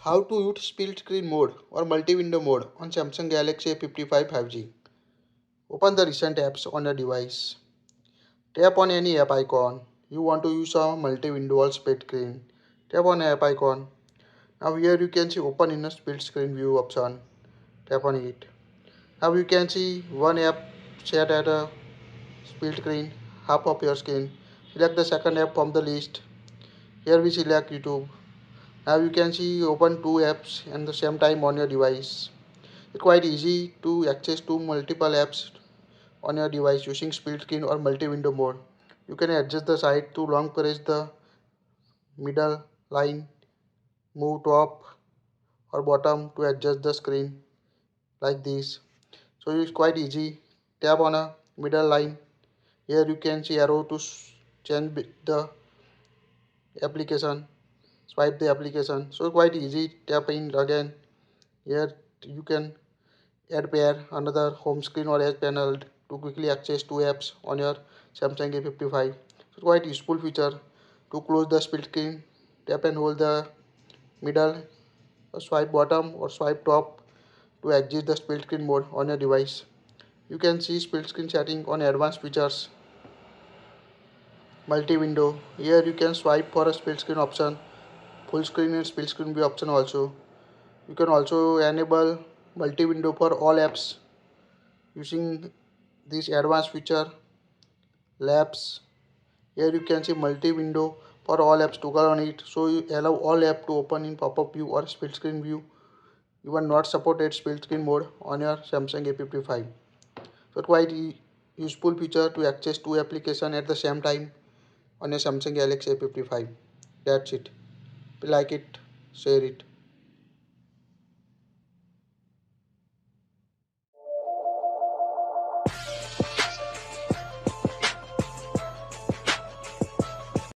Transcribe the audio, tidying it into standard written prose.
How to use split screen mode or multi-window mode on Samsung Galaxy A55 5G. Open the recent apps on your device. Tap on any app icon. You want to use a multi-window or split screen. Tap on app icon. Now here you can see open in a split screen view option. Tap on it. Now you can see one app set at a split screen, half of your screen. Select the second app from the list. Here we select YouTube. Now you can see open two apps at the same time on your device. It's quite easy to access to multiple apps on your device using split screen or multi-window mode. You can adjust the size to long press the middle line, move top or bottom to adjust the screen like this. So it's quite easy. Tap on a middle line. Here you can see arrow to change the application. Swipe the application. So quite easy. Tap in again. Here you can add pair another home screen or edge panel to quickly access two apps on your Samsung A55. So quite useful feature. To close the split screen, tap and hold the middle, swipe bottom or swipe top to exit the split screen mode on your device. You can see split screen setting on advanced features. Multi-window. Here you can swipe for a split screen option, full screen and split screen view option also. You can also enable multi-window for all apps using this advanced feature. Labs. Here you can see multi-window for all apps. Toggle on it so you allow all apps to open in pop-up view or split screen view. You will not supported split screen mode on your Samsung A55. So quite useful feature to access two applications at the same time on your Samsung Galaxy A55. That's it. If you like it, share it.